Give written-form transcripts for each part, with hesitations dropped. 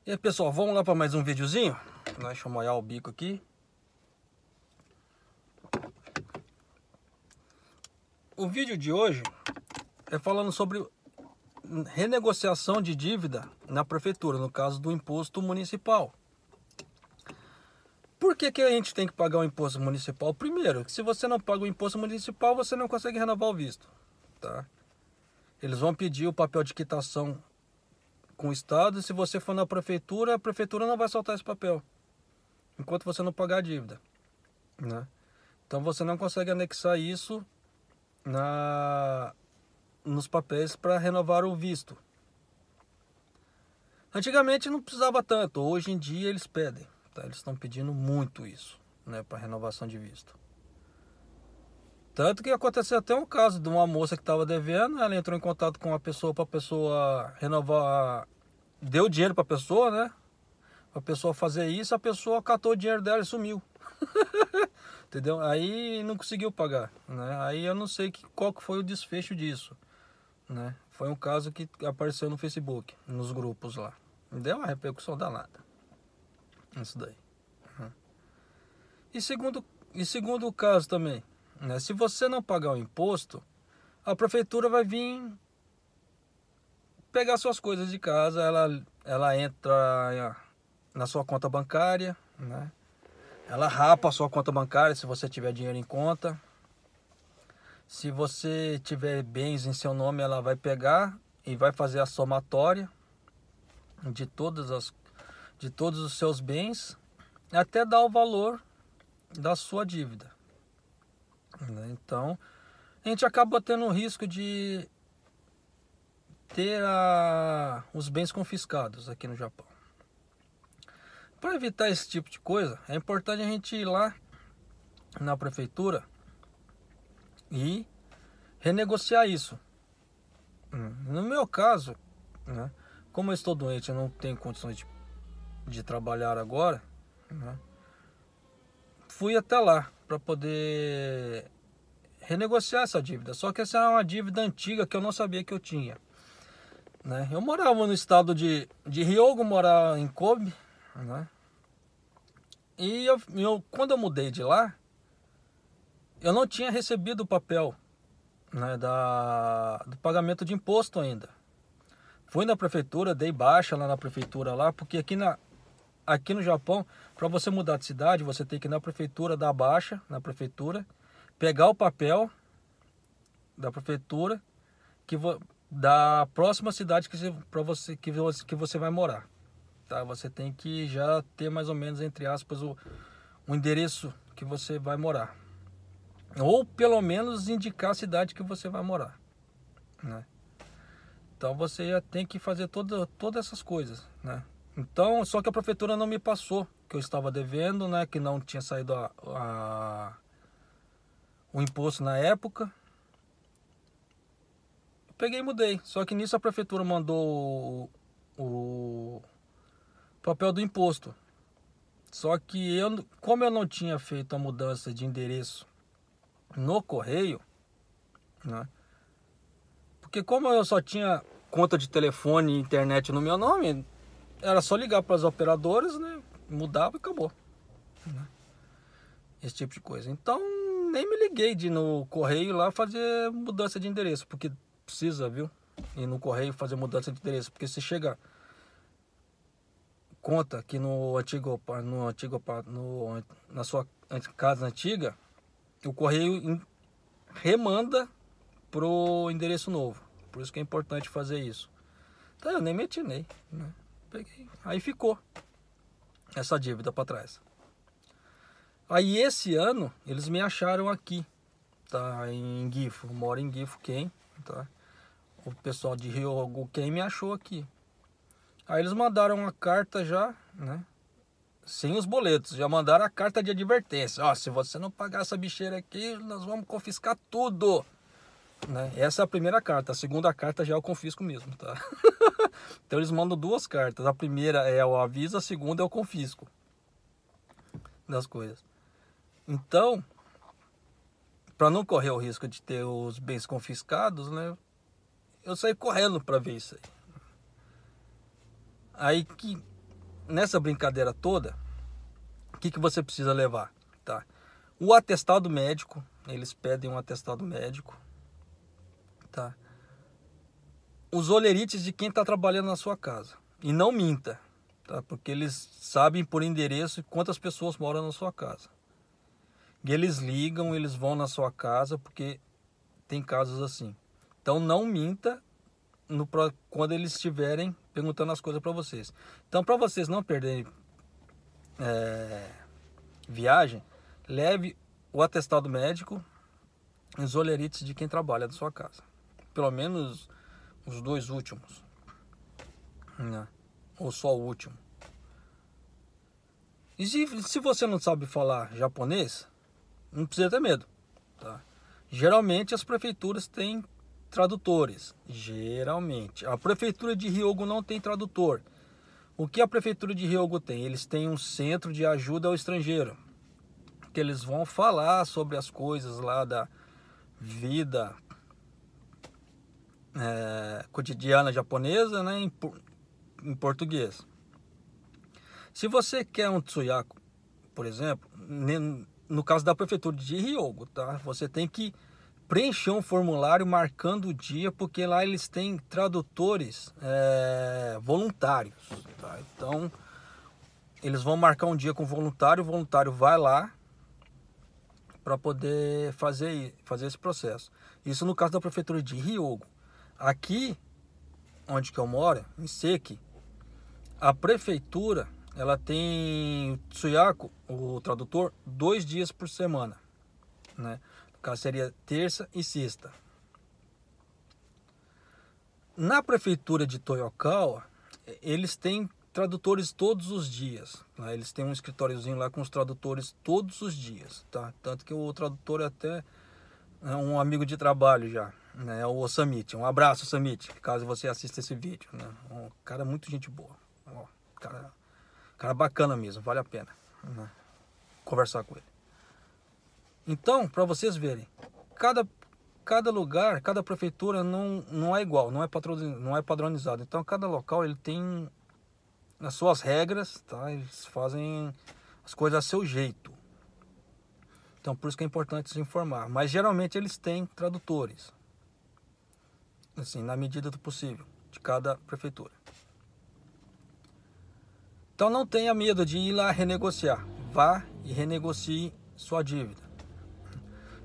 E aí, pessoal, vamos lá para mais um videozinho? Deixa eu molhar o bico aqui. O vídeo de hoje é falando sobre renegociação de dívida na prefeitura, no caso do imposto municipal. Por que a gente tem que pagar o imposto municipal? Primeiro, se você não paga o imposto municipal, você não consegue renovar o visto, tá? Eles vão pedir o papel de quitação com o Estado, e se você for na prefeitura, a prefeitura não vai soltar esse papel enquanto você não pagar a dívida, né? Então você não consegue anexar isso nos papéis para renovar o visto. Antigamente não precisava tanto, hoje em dia eles pedem, tá? Eles estão pedindo muito isso, né, para renovação de visto. Tanto que aconteceu até um caso de uma moça que estava devendo, ela entrou em contato com a pessoa para a pessoa renovar, deu dinheiro para a pessoa, né? Para a pessoa fazer isso, a pessoa catou o dinheiro dela e sumiu. Entendeu? Aí não conseguiu pagar, né? Aí eu não sei qual que foi o desfecho disso, né? Foi um caso que apareceu no Facebook, nos grupos lá. Deu uma repercussão danada. Isso daí. E segundo o caso também, né? Se você não pagar o imposto, a prefeitura vai vir pegar suas coisas de casa, ela entra na sua conta bancária, né? Ela rapa a sua conta bancária se você tiver dinheiro em conta. Se você tiver bens em seu nome, ela vai pegar e vai fazer a somatória de todos os seus bens até dar o valor da sua dívida. Então, a gente acaba tendo o risco de ter os bens confiscados aqui no Japão. Para evitar esse tipo de coisa, é importante a gente ir lá na prefeitura e renegociar isso. No meu caso, né, como eu estou doente, eu não tenho condições de trabalhar agora, né, fui até lá para poder renegociar essa dívida. Só que essa é uma dívida antiga que eu não sabia que eu tinha, né? Eu morava no estado de Hyogo, morava em Kobe, né? E quando eu mudei de lá, eu não tinha recebido o papel, né, do pagamento de imposto ainda. Fui na prefeitura, dei baixa lá na prefeitura lá, porque aqui no Japão, para você mudar de cidade, você tem que ir na prefeitura, dar baixa na prefeitura, pegar o papel da prefeitura da próxima cidade que você vai morar, tá? Você tem que já ter mais ou menos, entre aspas, o endereço que você vai morar, ou pelo menos indicar a cidade que você vai morar, né? Então você já tem que fazer todas essas coisas, né? Então, só que a prefeitura não me passou que eu estava devendo, né? Que não tinha saído o imposto na época. Eu peguei e mudei. Só que nisso a prefeitura mandou o papel do imposto. Só que como eu não tinha feito a mudança de endereço no correio, né? Porque como eu só tinha conta de telefone e internet no meu nome, era só ligar para as operadoras, né? Mudava e acabou, né? Esse tipo de coisa. Então nem me liguei de ir no correio lá fazer mudança de endereço, porque precisa, viu? Ir no correio fazer mudança de endereço, porque se chega conta que na sua casa antiga, o correio remanda pro endereço novo. Por isso que é importante fazer isso. Então eu nem me atinei, né? Peguei. Aí ficou essa dívida para trás. Aí esse ano eles me acharam aqui, tá? Em Gifu, moro em Gifu-ken, tá? O pessoal de Hyogo-ken me achou aqui. Aí eles mandaram uma carta já, né? Sem os boletos, já mandaram a carta de advertência. Ó, se você não pagar essa bicheira aqui, nós vamos confiscar tudo, né? Essa é a primeira carta. A segunda carta já é o confisco mesmo, tá? Então eles mandam duas cartas. A primeira é o aviso, a segunda é o confisco das coisas. Então, para não correr o risco de ter os bens confiscados, né, eu saí correndo para ver isso aí. Aí que nessa brincadeira toda, o que você precisa levar, tá? O atestado médico, eles pedem um atestado médico, tá? Os olerites de quem está trabalhando na sua casa. E não minta, tá? Porque eles sabem por endereço quantas pessoas moram na sua casa. E eles ligam, eles vão na sua casa, porque tem casos assim. Então não minta quando eles estiverem perguntando as coisas para vocês. Então, para vocês não perderem viagem, leve o atestado médico e os olerites de quem trabalha na sua casa. Pelo menos os 2 últimos, né? Ou só o último. E se você não sabe falar japonês, não precisa ter medo, tá? Geralmente as prefeituras têm tradutores. Geralmente. A prefeitura de Hyogo não tem tradutor. O que a prefeitura de Hyogo tem? Eles têm um centro de ajuda ao estrangeiro, que eles vão falar sobre as coisas lá da vida cotidiana japonesa, né, em português. Se você quer um tsuyaku, por exemplo, no caso da prefeitura de Hyogo, tá? Você tem que preencher um formulário marcando o dia, porque lá eles têm tradutores voluntários, tá? Então eles vão marcar um dia com o voluntário vai lá para poder fazer esse processo. Isso no caso da prefeitura de Hyogo. Aqui onde que eu moro, em Seki, a prefeitura ela tem o tsuyaku, o tradutor, 2 dias por semana, né? No caso seria terça e sexta. Na prefeitura de Toyokawa, eles têm tradutores todos os dias, né? Eles têm um escritóriozinho lá com os tradutores todos os dias, tá? Tanto que o tradutor é até um amigo de trabalho já, né? O Osamite. Um abraço, Osamite, caso você assista esse vídeo, né? Um cara muito gente boa, cara bacana mesmo, vale a pena, né, conversar com ele. Então, para vocês verem, cada lugar, cada prefeitura não é igual, não é padronizado. Então, cada local ele tem as suas regras, tá? Eles fazem as coisas a seu jeito. Então, por isso que é importante se informar. Mas geralmente eles têm tradutores, assim, na medida do possível, de cada prefeitura. Então não tenha medo de ir lá renegociar. Vá e renegocie sua dívida.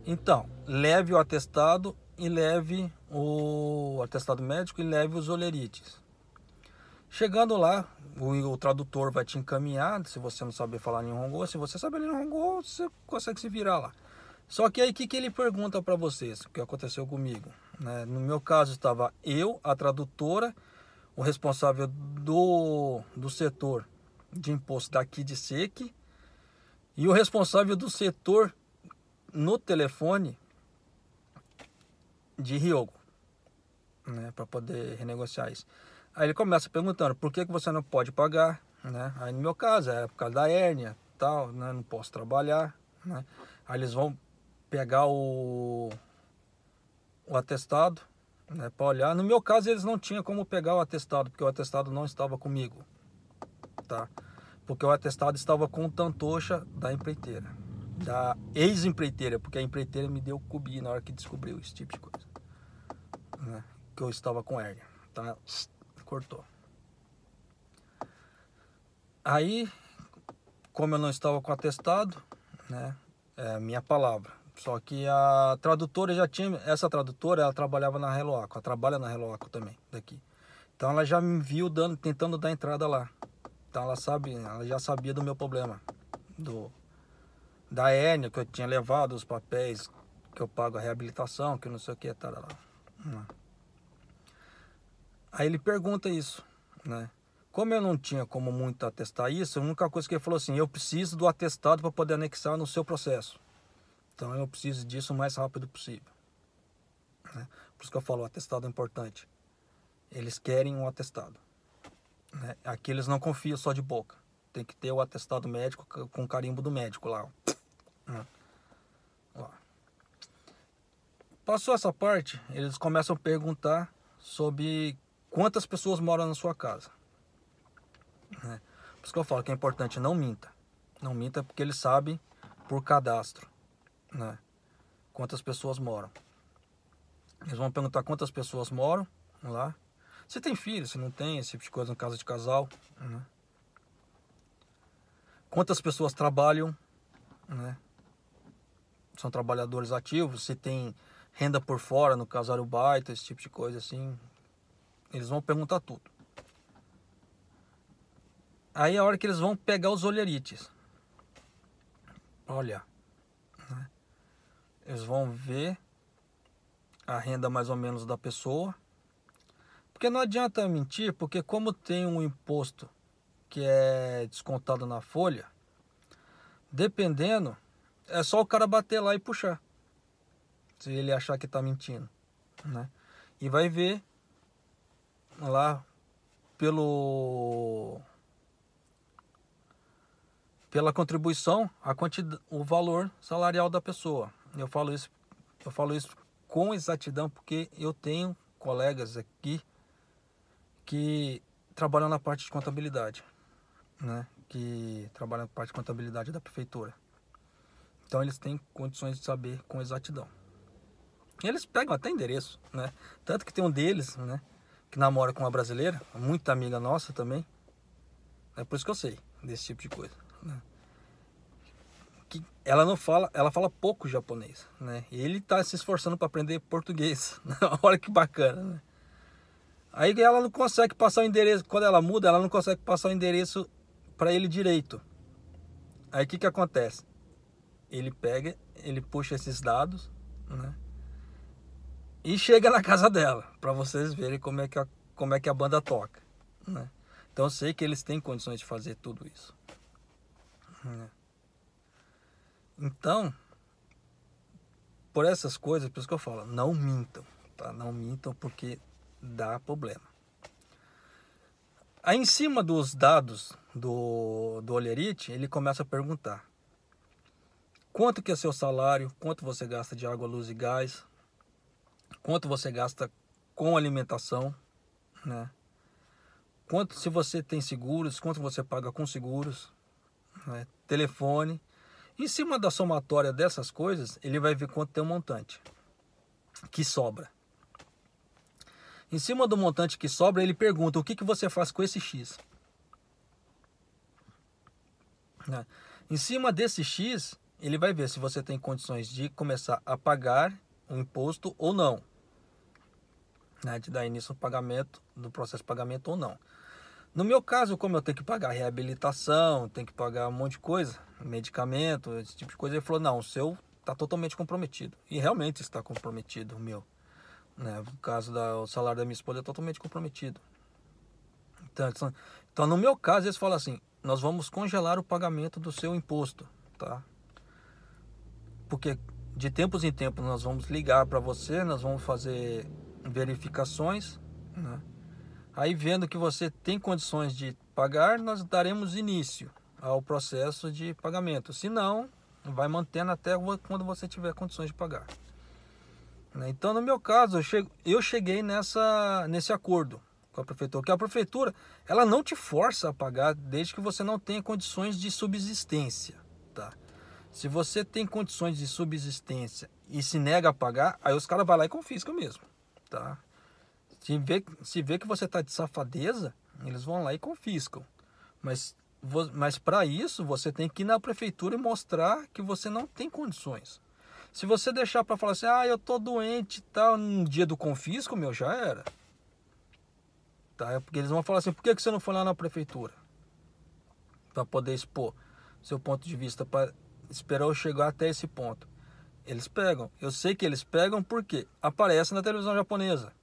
Então, leve o atestado e leve o atestado médico e leve os olerites. Chegando lá, o tradutor vai te encaminhar, se você não saber falar Nihongo. Se você saber Nihongo, você consegue se virar lá. Só que aí o que ele pergunta para vocês, o que aconteceu comigo, né? No meu caso estava eu, a tradutora, o responsável do setor de imposto daqui de Seki e o responsável do setor no telefone de Hyogo, né, para poder renegociar isso. Aí ele começa perguntando por que você não pode pagar, né? Aí no meu caso é por causa da hérnia, tal, né? Não posso trabalhar, né? Aí eles vão pegar o atestado, né, para olhar. No meu caso eles não tinham como pegar o atestado, porque o atestado não estava comigo, tá? Porque o atestado estava com o Tantocha da empreiteira, da ex-empreiteira, porque a empreiteira me deu cubi na hora que descobriu esse tipo de coisa, né? Que eu estava com hérnia, tá? Cortou. Aí, como eu não estava com atestado, né? É minha palavra. Só que a tradutora já tinha, essa tradutora, ela trabalhava na Hello Ako, ela trabalha na Hello Ako também, daqui. Então ela já me viu tentando dar entrada lá. Então ela já sabia do meu problema, da hérnia que eu tinha levado, os papéis que eu pago a reabilitação, que não sei o que, tá lá. Aí ele pergunta isso, né? Como eu não tinha como muito atestar isso, a única coisa que ele falou assim, eu preciso do atestado para poder anexar no seu processo. Então eu preciso disso o mais rápido possível, né? Por isso que eu falo, o atestado é importante. Eles querem um atestado, né? Aqui eles não confiam só de boca. Tem que ter o atestado médico com o carimbo do médico lá, ó. Passou essa parte, eles começam a perguntar sobre quantas pessoas moram na sua casa, né? Por isso que eu falo que é importante, não minta. Não minta porque eles sabem por cadastro, né, quantas pessoas moram. Eles vão perguntar quantas pessoas moram lá. Se tem filho, se não tem, esse tipo de coisa, no caso de casal, né? Quantas pessoas trabalham, né? São trabalhadores ativos, se tem renda por fora, no caso arubaita, esse tipo de coisa assim. Eles vão perguntar tudo. Aí é a hora que eles vão pegar os olherites. Olha, né? Eles vão ver a renda mais ou menos da pessoa. Porque não adianta mentir, porque como tem um imposto que é descontado na folha, dependendo, é só o cara bater lá e puxar. Se ele achar que está mentindo, né? E vai ver lá pela contribuição o valor salarial da pessoa. Eu falo isso com exatidão porque eu tenho colegas aqui que trabalham na parte de contabilidade, né? Que trabalham na parte de contabilidade da prefeitura. Então eles têm condições de saber com exatidão. E eles pegam até endereço, né? Tanto que tem um deles, né, que namora com uma brasileira, muita amiga nossa também. É por isso que eu sei desse tipo de coisa, né? Que ela não fala, ela fala pouco japonês, né? E ele tá se esforçando para aprender português. Olha que bacana, né? Aí ela não consegue passar o endereço, quando ela muda, ela não consegue passar o endereço para ele direito. Aí o que acontece? Ele pega, ele puxa esses dados, né? E chega na casa dela, para vocês verem como é que a banda toca, né? Então eu sei que eles têm condições de fazer tudo isso, né? Então, por essas coisas, por isso que eu falo, não mintam, tá? Não mintam porque dá problema. Aí em cima dos dados do olherite, ele começa a perguntar: quanto que é seu salário, quanto você gasta de água, luz e gás, quanto você gasta com alimentação, né? Quanto, se você tem seguros, quanto você paga com seguros, né? Telefone. Em cima da somatória dessas coisas, ele vai ver quanto tem um montante que sobra. Em cima do montante que sobra, ele pergunta: o que você faz com esse X? Né? Em cima desse X, ele vai ver se você tem condições de começar a pagar o imposto ou não, né? De dar início ao pagamento, do processo de pagamento ou não. No meu caso, como eu tenho que pagar reabilitação, tenho que pagar um monte de coisa, medicamento, esse tipo de coisa, ele falou: não, o seu está totalmente comprometido. E realmente está comprometido o meu, né? No caso do salário da minha esposa é totalmente comprometido. Então, no meu caso, eles falam assim: nós vamos congelar o pagamento do seu imposto, tá? Porque de tempos em tempos nós vamos ligar para você, nós vamos fazer verificações, né? Aí, vendo que você tem condições de pagar, nós daremos início ao processo de pagamento. Se não, vai mantendo até quando você tiver condições de pagar. Então, no meu caso, eu cheguei nesse acordo com a prefeitura, que a prefeitura, ela não te força a pagar desde que você não tenha condições de subsistência, tá? Se você tem condições de subsistência e se nega a pagar, aí os caras vão lá e confiscam mesmo, tá? Se vê que você está de safadeza, eles vão lá e confiscam. Mas para isso, você tem que ir na prefeitura e mostrar que você não tem condições. Se você deixar para falar assim: eu tô doente e tal, no dia do confisco, já era. Tá? Porque eles vão falar assim: por que você não foi lá na prefeitura? Para poder expor seu ponto de vista, para esperar eu chegar até esse ponto. Eles pegam. Eu sei que eles pegam porque aparece na televisão japonesa.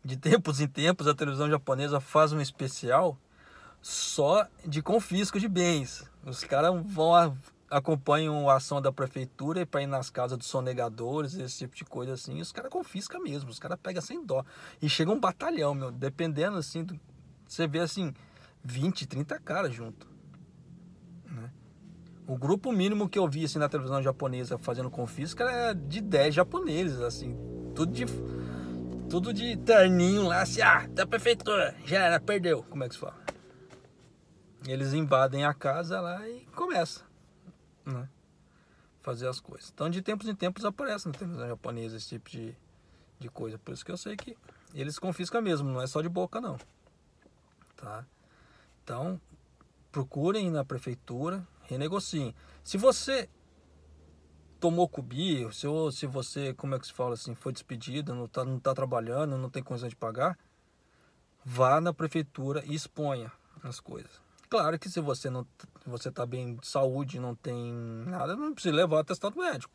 De tempos em tempos, a televisão japonesa faz um especial só de confisco de bens. Os caras acompanham a ação da prefeitura para ir nas casas dos sonegadores, esse tipo de coisa assim. E os caras confiscam mesmo, os caras pegam sem dó. E chega um batalhão, dependendo assim, você vê assim, 20, 30 caras junto, né? O grupo mínimo que eu vi assim na televisão japonesa fazendo confisco era de 10 japoneses, assim, tudo de terninho lá, assim: da prefeitura, já era, perdeu. Como é que se fala? eles invadem a casa lá e começam, né, fazer as coisas. Então de tempos em tempos aparece na televisão japonesa esse tipo de coisa. Por isso que eu sei que eles confiscam mesmo, não é só de boca não, tá? Então procurem na prefeitura, renegociem. Se você tomou cubi, se você, como é que se fala assim, foi despedido, não tá trabalhando, não tem condição de pagar, vá na prefeitura e exponha as coisas. Claro que se você tá bem de saúde, não tem nada, não precisa levar atestado médico.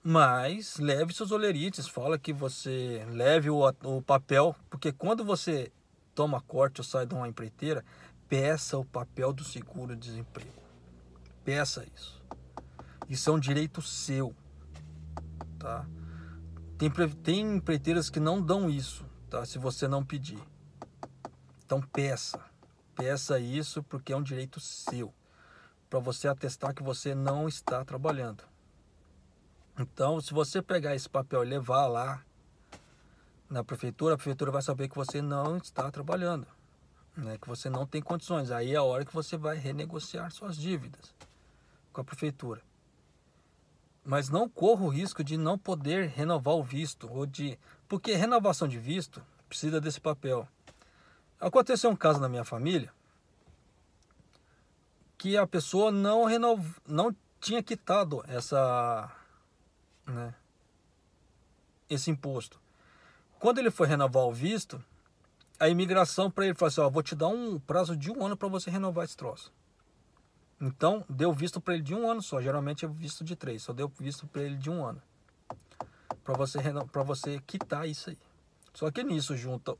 Mas leve seus olerites, fala que você leve o papel, porque quando você toma corte ou sai de uma empreiteira, peça o papel do seguro-desemprego. Peça isso. Isso é um direito seu, tá? Tem empreiteiras que não dão isso, tá? Se você não pedir. Então peça isso porque é um direito seu, para você atestar que você não está trabalhando. Então, se você pegar esse papel e levar lá na prefeitura, a prefeitura vai saber que você não está trabalhando, né? Que você não tem condições. Aí é a hora que você vai renegociar suas dívidas com a prefeitura. Mas não corra o risco de não poder renovar o visto, porque renovação de visto precisa desse papel. Aconteceu um caso na minha família que a pessoa não tinha quitado esse imposto. Quando ele foi renovar o visto, a imigração para ele falou assim: ó, vou te dar um prazo de 1 ano para você renovar esse troço. Então, deu visto para ele de 1 ano só. Geralmente é visto de 3. Só deu visto para ele de 1 ano. Para você quitar isso aí. Só que nisso junta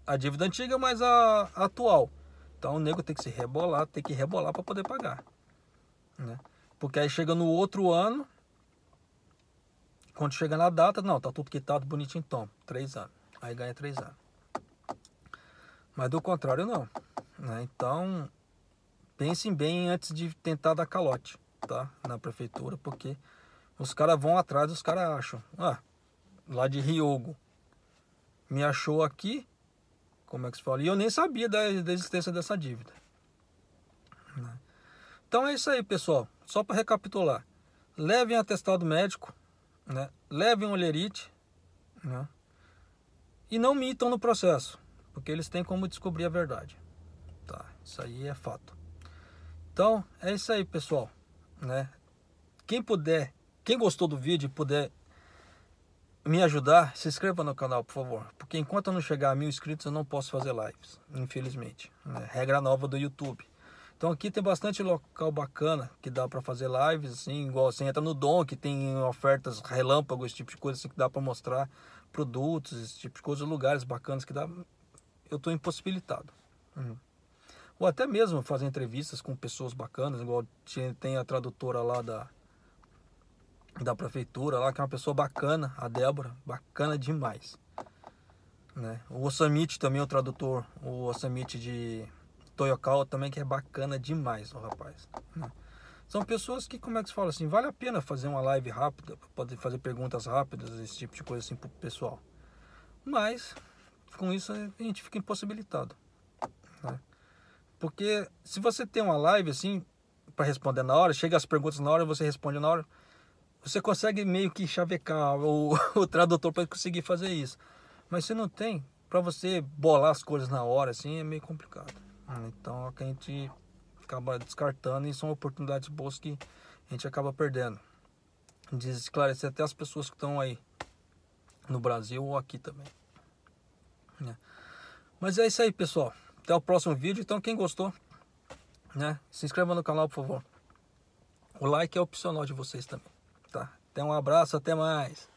a dívida antiga mais a atual. Então o nego tem que se rebolar, para poder pagar, né? Porque aí chega no outro ano, quando chega na data, não, tá tudo quitado bonitinho, então, 3 anos. Aí ganha 3 anos. Mas do contrário não, né? Então pensem bem antes de tentar dar calote, tá? Na prefeitura, porque os caras vão atrás, os caras acham. Lá de Ryogo me achou aqui, como é que se fala? E eu nem sabia da existência dessa dívida, né? Então é isso aí, pessoal. Só para recapitular: levem atestado médico, né? Levem olherite, né? E não mintam no processo, porque eles têm como descobrir a verdade, tá? Isso aí é fato. Então é isso aí, pessoal, né? Quem gostou do vídeo e puder me ajudar, se inscreva no canal, por favor, porque enquanto eu não chegar a 1000 inscritos eu não posso fazer lives, infelizmente, né? Regra nova do YouTube. Então aqui tem bastante local bacana que dá para fazer lives, assim, igual você entra no Dom, que tem ofertas relâmpago, esse tipo de coisa assim, que dá para mostrar produtos, esse tipo de coisa, lugares bacanas que dá. Eu estou impossibilitado. Ou até mesmo fazer entrevistas com pessoas bacanas, igual tem a tradutora lá da prefeitura lá, que é uma pessoa bacana, a Débora, bacana demais, né? O Osamite também, o tradutor, o Osamite de Toyokawa também, que é bacana demais, o rapaz, né? São pessoas que, como é que se fala assim, vale a pena fazer uma live rápida, pode fazer perguntas rápidas, esse tipo de coisa assim pro pessoal. Mas com isso a gente fica impossibilitado, né? Porque se você tem uma live assim para responder na hora, chega as perguntas na hora, você responde na hora, você consegue meio que chavecar o tradutor para conseguir fazer isso. Mas se não tem, para você bolar as coisas na hora assim é meio complicado. Então a gente acaba descartando, e são oportunidades boas que a gente acaba perdendo de esclarecer até as pessoas que estão aí no Brasil ou aqui também, né? Mas é isso aí, pessoal. Até o próximo vídeo. Então quem gostou, né, se inscreva no canal, por favor. O like é opcional de vocês também, tá? Então um abraço, até mais.